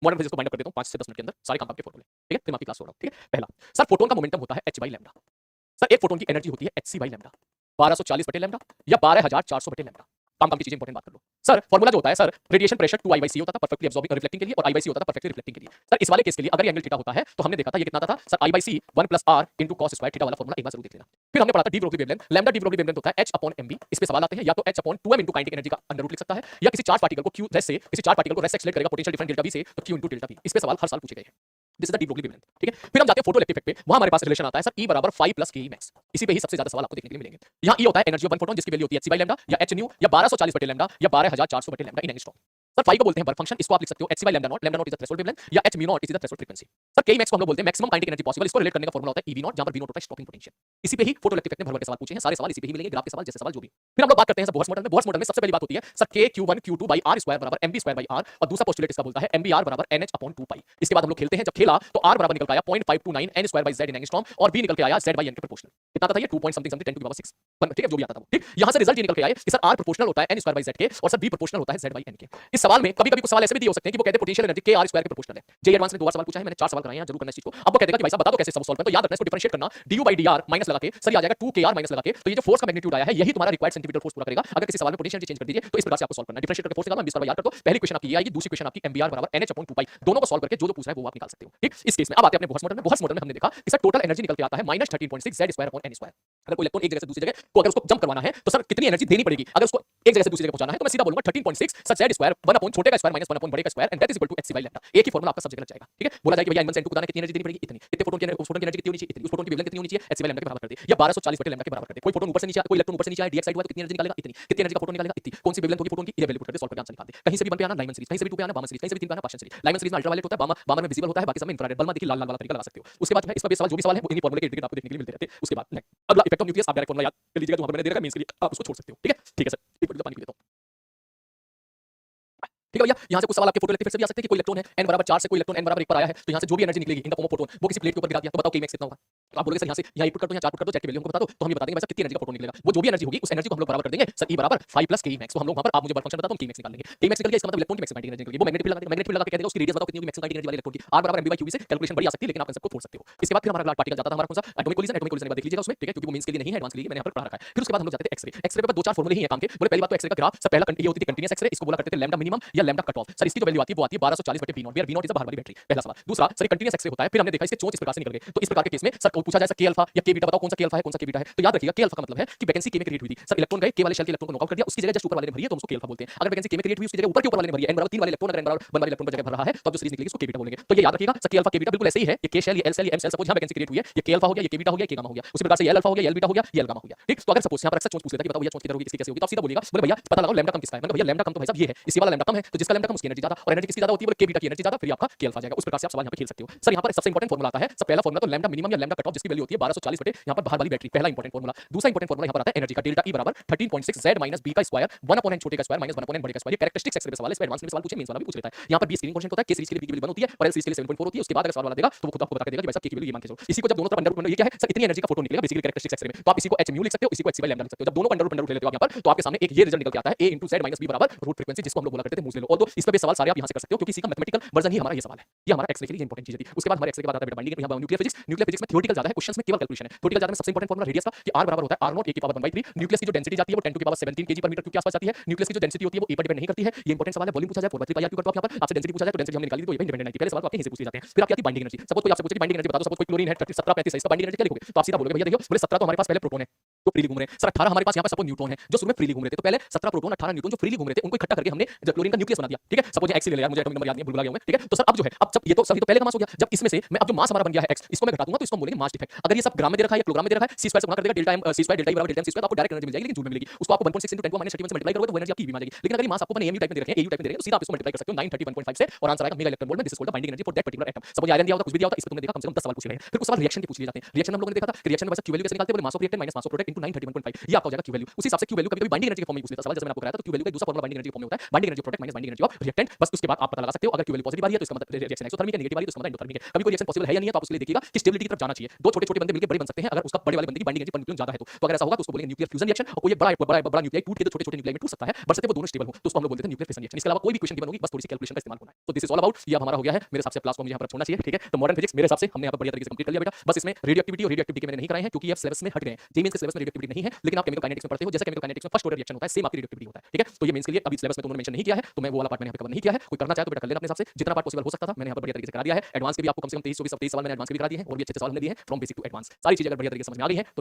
Modern physics को bind up कर देता हूँ 5 से 10 मिनट के अंदर, सारे काम आपके फोटो में, ठीक है? फिर मैं आपकी क्लास छोड़ रहा हूँ, ठीक है? पहला, सर फोटोन का मोमेंटम होता है h बाई लैम्डा। सर एक फोटोन की एनर्जी होती है hc बाई लैम्डा, 1240 बटे लैम्डा या 12400 बटे लैम्डा। काम की चीजें इंपॉर्टेंट बात कर लो। सर फॉर्मूला जो होता है सर, रेडिएशन प्रेशर 2I/c होता था परफेक्टली अब्सॉर्बिंग रिफ्लेक्टिंग के लिए, और I/c होता था परफेक्टली रिफ्लेक्टिंग के लिए। सर इस वाले केस के लिए अगर ये एंगल थीटा होता है तो हमने देखा था ये कितना आता था sir, I/c 1 + r * cos square theta वाला फॉर्मूला एक बार जरूर देख लेना। फिर हमने पढ़ा था de Broglie wavelength, lambda de Broglie wavelength होता है h/mb। इस पे सवाल आते हैं या तो h/2m * काइनेटिक एनर्जी का अंडर रूट लिख सकता है, या किसी चार्ज पार्टिकल को q रेस से, किसी चार्ज पार्टिकल को रेस से एक्सीलरेट करेगा पोटेंशियल डिफरेंस डेल्टा v से, तो q * डेल्टा v। इस पे सवाल हर साल पूछे गए हैं। This is the de Broglie wavelength, ठीक है? फिर हम जाते हैं फोटोइलेक्ट्रिक इफेक्ट पे, वहां हमारे पास रिलेशन आता है सर E = 5 + ke max। इसी पे ही सबसे ज्यादा सवाल आपको देखने के लिए मिलेंगे। यहाँ E होता है एनर्जी ऑफ वन फोटोन, जिसकी वैल्यू होती है hc बाई लैम्डा या h न्यू या 1240 बटे लैम्डा या 12400 बटे लैम्डा इन एंगस्ट्रॉम। सर 5 को बोलते हैं वर्क फंक्शन, इसको आप लिख सकते हो hc by lambda naught, lambda naught is the threshold wavelength, या h mu naught is the threshold frequency. Sir ke max को हम लोग बोलते हैं मैक्सिमम काइनेटिक एनर्जी पॉसिबल, इसको रिलेट करने का फॉर्मूला होता है ev नॉट, जहां पर v नॉट होता है स्टॉपिंग पोटेंशियल। इसी पे ही फोटोइलेक्ट्रिक इफेक्ट में भर भर के सवाल पूछे हैं, सारे सवाल इसी पे ही मिलेंगे, ग्राफ के सवाल जैसे सवाल जो भी। फिर हम लोग बात करते हैं सर बोहर्स मॉडल में। बोहर्स मॉडल में सबसे पहली बात होती है sir k q1 q2 by r square बराबर mb स्क्वायर बाई r, और दूसरा पोस्टुलेट इसका बोलता है mbr बराबर nh/2 पाई। इसके बाद हम लोग खेलते हैं, जब खेला तो r बराबर निकल के आया 0.529 n square by z in angstrom, और b निकल के आया z बाई n के प्रोपोर्शनल। कितना आता था ये 2 point something something 10 to the power 6, ठीक है? जो भी आता था वो, ठीक। यहां से रिजल्ट ये निकल के आए कि सर r प्रोपोर्शनल होता है n स्क्वायर बाई z के, और सर b प्रोपोर्शनल होता है z बाई n के। इस सवाल में कभी कभी कुछ सवाल ऐसे भी दिए हो सकते हैं कि वो कहते हैं potential energy k r square के प्रोपोर्शनल है। जे एडवांस ने 2 बार सवाल पूछा है, मैंने 4 सवाल कराए हैं, जरूर करना इस चीज को। अब वो कहते हैं कि भाई साहब बता दो कैसे सब सॉल्व करें, तो याद रखना इसको डिफरेंशिएट करना, du by dr माइनस लगा के सर ये आ जाएगा 2kr माइनस लगा के, तो ये जो फोर्स का मैग्नीट्यूड आया है यही तुम्हारा रिक्वायर्ड सेंटीमीटर फोर्स पूरा करेगा। अगर किसी सवाल में पोटेंशियल चेंज कर दीजिए तो इस प्रकार से आपको सॉल्व करना है। डिफरेंशिएट करके फोर्स निकालना, mb स्क्वायर याद कर दो। पहली क्वेश्चन आपकी ये आएगी, दूसरी क्वेश्चन आपकी mbr बराबर nh/2 पाई। दोनों को सॉल्व करके जो जो पूछ रहा है वो आप निकाल सकते हो, ठीक। इस केस में अब आते हैं अपने बोहर्स मॉडल में। बोहर्स मॉडल में हमने देखा कि सर टोटल एनर्जी निकल के आता है -13.6 z square upon n square. अगर कोई इलेक्ट्रॉन एक जगह से दूसरी जगह को अगर उसको जंप करवाना है तो सर कितनी एनर्जी देनी पड़ेगी? अगर उसको एक जगह से दूसरी जगह पहुंचाना है तो मैं सीधा बोलूंगा 13.6 सर z स्क्वायर 1 अपॉन छोटे का स्क्वायर माइनस 1 अपॉन बड़े का square, and that is equal to hc by lambda. एक ही फॉर्मूला आपका सब जगह लग जाएगा, ठीक है? बोला जाए कि भैया n1 से n2 को बताना कितनी एनर्जी देनी पड़ेगी, इतनी। इतने फोटोन की उस फोटोन की एनर्जी कितनी होनी चाहिए, इतनी। उस फोटोन की वेवलेंथ कितनी होनी चाहिए, hc बाई लैम्डा के बराबर कर दे, या 1240 बटे लैम्डा के बराबर कर दे। कोई फोटोन ऊपर से नीचे, कोई इलेक्ट्रॉन ऊपर से नीचे आए, डीएक्स साइड हुआ तो कितनी एनर्जी निकालेगा, इतनी। कितनी एनर्जी का फोटोन निकालेगा, इतनी। कौन सी वेवलेंथ होगी फोटोन की, ये वैल्यू पुट कर दे, सॉल्व करके आंसर निकाल दे। कहीं से भी 1 पे आना लाइमन सीरीज, कहीं से भी 2 पे आना बामन सीरीज, कहीं से भी 3 पे आना पार्शियल सीरीज। लाइमन सीरीज में अल्ट्रावायलेट होता है, बामन में विजिबल होता है, बाकी सब में इंफ्रारेड। बल्ब देखिए लाल लाल वाला तरीका लगा सकते हो। उसके बाद इस पर सवाल जो भी सवाल है वो इन्हीं फॉर्मूले के इर्द-गिर्द आपको देखने के लिए मिलते रहते हैं। उसके बाद अगला इफेक्ट ऑफ न्यूक्लियस, आप डायरेक्ट फॉर्मूला याद कर लीजिएगा जो वहां पर मैंने दे रखा है मेंस के लिए, आप उसको छोड़ सकते हो, ठीक है? ठीक है सर, एक मिनट पानी पी लेता हूं, ठीक है भैया। यहाँ से कुछ सवाल आपके फोटोइलेक्ट्रिक इफेक्ट से भी आ सकते हैं कि कोई इलेक्ट्रॉन है n बराबर 4 से कोई इलेक्ट्रॉन n बराबर 1 पर आया है, तो यहाँ से जो भी एनर्जी निकलेगी in the form of photon वो किसी प्लेट के ऊपर गिरा दिया, तो बताओ k max कितना होगा? तो आप बोलोगे सर यहाँ से यहाँ इनपुट कर दो, यहाँ 4 पुट कर दो, z की वैल्यू हमको बता दो, तो हम ये बता देंगे भाई साहब कितनी एनर्जी का फोटोन निकलेगा। वो जो भी एनर्जी होगी उस एनर्जी को हम लोग बराबर कर देंगे सर E बराबर 5 + ke max। तो हम लोग वहां पर आप मुझे वर्क फंक्शन बता दो, हम k max निकाल लेंगे। k max निकल गया, इसका मतलब इलेक्ट्रॉन की मैक्सिमम काइनेटिक एनर्जी निकल गई। वो मैग्नेटिक फील्ड लगा देगा, मैग्नेटिक फील्ड लगा के कह देगा उसकी रेडियस बताओ कितनी होगी मैक्सिमम काइनेटिक एनर्जी वाले इलेक्ट्रॉन की। r बराबर mb/qv से कैलकुलेशन बड़ी आ सकती है, लेकिन आप कंसेप्ट को छोड़ सकते हो। इसके बाद फिर हमारा अगला पार्टिकल जाता था हमारा कौन सा, एटॉमिक कोलिजन। एटॉमिक कोलिजन एक बार देख लीजिएगा उसमें, ठीक है? क्योंकि वो मेंस के लिए नहीं है, एडवांस के लिए मैंने यहाँ पर पढ़ा रखा है। फिर उसके बाद हम लोग जाते थे एक्सरे। एक्सरे पे 2-4 फॉर्मूले ही हैं काम के। बोले पहली बात तो एक्सरे का ग्राफ सर, पहला ये होती थी कंटीन्यूअस एक्सरे, इसको बोला करते थे लैम्डा मिनिमम या लैम्डा कट ऑफ। सर इसकी जो वैल्यू आती है वो आती है 1240 बटे v naught, where v naught is the बाहर वाली बैटरी। पहला सवाल। दूसरा सर कंटीन्यूअस एक्सरे होता है, फिर हमने देखा इसके चोंच इस प्रकार से निकल गए, तो इस प्रकार के केस में सर पूछा जाए सर k अल्फा या k बीटा बताओ कौन सा k अल्फा है कौन सा k बीटा है, तो याद रखिएगा k अल्फा का मतलब है कि वैकेंसी k में क्रिएट हुई थी। सर इलेक्ट्रॉन गए k वाले शेल के इलेक्ट्रॉन को नॉकआउट कर दिया, उसकी जगह जस्ट ऊपर वाले ने भरी है तो हम उसको k अल्फा बोलते हैं। अगर वैकेंसी k में क्रिएट हुई उसकी जगह ऊपर के ऊपर वाले ने भरी है, n बराबर 3 वाले इलेक्ट्रॉन, अगर n बराबर 1 वाले इलेक्ट्रॉन पर जगह भर रहा है तो अब जो सीरीज निकलेगी उसको k बीटा बोलेंगे। तो ये याद रखिएगा sir k alpha k beta बिल्कुल ऐसे ही है, ये k शेल, ये l शेल, ये m शेल। सपोज यहां वैकेंसी क्रिएट हुई है, ये k अल्फा हो गया, ये k बीटा हो गया, ये k गामा हो गया। उसी प्रकार से ये l अल्फा हो गया, ये l बीटा हो गया, ये l गामा हो गया, ठीक। तो अगर सपोज यहां पर अक्सर चोंच पूछ लेता है कि बताओ भैया चोंच किधर होगी, इसकी कैसे होगी, तो आप सीधा बोलिएगा बोले भैया पता लगाओ लैम्डा कम किसका है। मैंने भैया लैम्डा कम तो भाई साहब ये है, इसी वाला लैम्डा कम है, तो जिसका लैम्डा कम उसकी एनर्जी ज्यादा, और एनर्जी किसकी ज्यादा होती है, बोले k बीटा की एनर्जी ज्यादा, फिर आपका k अल्फा आ जाएगा। उस प्रकार से आप सवाल यहां पे खेल सकते हो। सर यहां पर सबसे इंपॉर्टेंट फॉर्मूला आता है सर, पहला फॉर्मूला तो लैम्डा मिनिमम या लैम्डा कट ऑफ, जिसकी वैल्यू होती है 1240 बटे यहां पर बाहर वाली बैटरी, पहला इंपॉर्टेंट फॉर्मूला। दूसरा इंपॉर्टेंट फॉर्मूला यहां पर आता है एनर्जी का, डेल्टा E बराबर 13.6 z माइनस b का स्क्वायर 1 अपॉन n छोटे का स्क्वायर माइनस 1 अपॉन n बड़े का स्क्वायर। ये कैरेक्टरिस्टिक्स एक्सरे सवाल है, इसमें एडवांस में सवाल पूछे, मेंस वाला भी पूछ लेता है। यहां पर b स्क्रीनिंग कोएफिशिएंट होता है, k सीरीज के लिए b की वैल्यू 1 होती है और l सीरीज के लिए 7.4 होती है। उसके बाद अगर सवाल वाला देगा तो वो खुद आपको बता के देगा कि भाई साहब k की वैल्यू ये मान के चलो। इसी को जब दोनों तरफ अंडर रूट में, ये क्या है सर, इतनी एनर्जी का फोटोन निकलेगा बेसिकली कैरेक्टरिस्टिक्स एक्सरे में, तो आप इसी को h म्यू लिख सकते हो, इसी को hc बाई लैम्डा लिख सकते हो। जब दोनों को अंडर रूट ले लेते हो आप यहां पर, तो आपके सामने एक ये रिजल्ट निकल के आता है a * z माइनस b बराबर रूट फ्रीक्वेंसी, जिसको हम लोग बोला करते थे मूव ले लो। और इस पे भी सवाल सारे आप यहां से कर सकते हो क्योंकि इसी का मैथमेटिकल वर्जन ही हमारा ये सवाल है। ये हमारा एक्सरे के लिए इंपॉर्टेंट चीज थी। उसके बाद हमारे एक्सरे के बाद आता है बेटा बाइंडिंग, यहां न्यूक्लियर फिजिक्स। न्यूक्लियर फिजिक्स में थ्योरेटिकल ज्यादा है, क्वेश्चंस में केवल कैलकुलेशन है। थ्योरेटिकल ज्यादा में सबसे इंपॉर्टेंट फॉर्मूला रेडियस का कि r बराबर होता है r नॉट a की पावर 1/3। न्यूक्लियस की जो डेंसिटी जाती है वो 10 टू की पावर 17 kg पर मीटर क्यूब के आसपास जाती है। न्यूक्लियस की जो डेंसिटी होती है वो a पर डिपेंड नहीं करती है। ये इंपॉर्टेंट सवाल है। वॉल्यूम पूछा जाए 4/3 r क्यूब कर दो आप यहां पर, आपसे डेंसिटी पूछा जाए तो डेंसिटी हमने निकाली दी, तो ये भी इंडिपेंडेंट नहीं थी। पहले सवाल तो आपके यहीं से पूछ लिए जाते हैं। फिर आपकी आती है बाइंडिंग एनर्जी। सपोज कोई आपसे पूछे कि बाइंडिंग एनर्जी बता दो, सपोज कोई क्लोरीन है 1735 है, इसका बाइंडिंग एनर्जी क्या लिखोगे, तो आप सीधा बोलोगे भैया देखिए बोले 17 तो हमारे पास पहले प्रोटॉन है जो फ्रीली घूम रहे हैं सर, 18 हमारे पास यहाँ पर सपोज न्यूट्रॉन है जो शुरू में फ्रीली घूम रहे थे, तो पहले 17 प्रोटॉन 18 न्यूट्रॉन जो फ्रीली घूम रहे थे उनको इकट्ठा करके हमने क्लोरीन का न्यूक्लियस बना दिया, ठीक है। सपोज एक्स ले लिया, मुझे एटॉमिक नंबर याद नहीं, भूल गया हूं मैं, ठीक है। तो सर अब जो है, अब जब ये तो सर ये तो पहले का मास हो गया, जब इसमें से मैं अब जो मास हमारा बन गया है x, इसको मैं घटा दूंगा तो इसको हम बोलेंगे मास डिफेक्ट। अगर ये सब ग्राम में दे रखा है या किलोग्राम में दे रखा है, c स्क्वायर से गुणा कर देगा, delta m c square delta e बराबर डेल्टा m c स्क्वायर, तो आपको डायरेक्ट एनर्जी मिल जाएगी, लेकिन जूल में मिलेगी। उसको आपको 1.6 × 10 - 31 से मल्टीप्लाई करोगे तो वो एनर्जी आपकी EV में आ जाएगी। लेकिन अगर ये मास आपको अपन AMU टाइप में दे रखे हैं, AU टाइप में दे रखे हैं, तो सीधा आप इसको मल्टीप्लाई कर सकते हो 931.5 से और आंसर आएगा मेगा इलेक्ट्रॉन वोल्ट में। This is called the binding energy for that particular atom. Suppose iron दिया होता, कुछ भी दिया होता, इस पे तुमने देखा कम से कम 10 सवाल पूछे गए हैं। फिर कुछ सवाल रिएक्शन के पूछ लिए जाते हैं। रिएक्शन हम लोगों ने देखा था कि रिएक्शन में कैसे क्यू वैल्यू कैसे निकालते हैं, बोले mass of reactant minus mass of product to 931.5 ये आपका हो जाएगा Q वैल्यू। उसी हिसाब से Q वैल्यू कभी-कभी बाइंडिंग एनर्जी के फॉर्म में यूज लेता है सवाल, जैसे मैंने आपको कराया था। तो Q वैल्यू का एक दूसरा फॉर्मूला बाइंडिंग एनर्जी के फॉर्म में होता है। Binding energy of product minus binding energy of reactant. बस उसके बाद आप पता लगा सकते हो अगर Q वैल्यू पॉजिटिव आ रही है तो इसका मतलब रिएक्शन एक्सोथर्मिक है, नेगेटिव आ रही है तो इसका मतलब एंडोथर्मिक है। कभी कोई रिएक्शन पॉसिबल है या नहीं है तो आप उसके लिए देखिएगा कि स्टेबिलिटी की तरफ जाना चाहिए। दो छोटे-छोटे बंदे मिलकर बड़े बन सकते हैं अगर उसका बड़े वाले बंदे की बाइंडिंग एनर्जी पर न्यूक्लियन ज्यादा है तो अगर ऐसा होगा तो उसको बोलेंगे न्यूक्लियर फ्यूजन रिएक्शन। और कोई एक बड़ा न्यूक्लियाइड टूट के तो छोटे-छोटे न्यूक्लियाइड में टूट सकता है, बशर्ते वो दोनों स्टेबल हो, तो उसको हम लोग बोलते हैं न्यूक्लियर फिशन रिएक्शन। इसके अलावा कोई भी इक्वेशन गिवन होगी बस थोड़ी सी कैलकुलेशन का इस्तेमाल होना है। तो दिस इज ऑल अबाउट, ये अब हमारा हो गया है। मेरे हिसाब से क्लास को मुझे यहाँ पर छोड़ना चाहिए, ठीक है। तो मॉडर्न फिजिक्स मेरे हिसाब से हमने यहाँ पर बढ़िया तरीके से कंप्लीट कर लिया बेटा। बस इसमें रेडियोएक्टिविटी और रेडियोएक्टिविटी के मैंने नहीं कराए हैं क्योंकि ये सिलेबस में हट गए हैं। जेईई के सिलेबस में रेडियोएक्टिविटी नहीं है, लेकिन आप केमिकल काइनेटिक्स में पढ़ते हो, जैसे केमिकल काइनेटिक्स में फर्स्ट ऑर्डर रिएक्शन होता है सेम आपकी रेडियोएक्टिविटी होता है, ठीक है। तो ये मेंस के लिए अभी सिलेबस में तो उन्होंने मेंशन नहीं किया है, तो मैं वो वाला पार्ट मैंने यहाँ पे कवर नहीं किया है। कोई करना चाहे तो बेटा कर लेना अपने हिसाब से, जितना पार्ट पॉसिबल हो सकता था मैंने यहाँ पर बढ़िया तरीके से करा दिया है। एडवांस के भी आपको कम से कम 23 24 सवाल मैंने एडवांस के भी करा दिए हैं और भी अच्छे सवाल हमने दिए हैं फ्रॉम बेसिक टू एडवांस। सारी चीजें अगर बढ़िया तरीके से समझ में आ गई हैं तो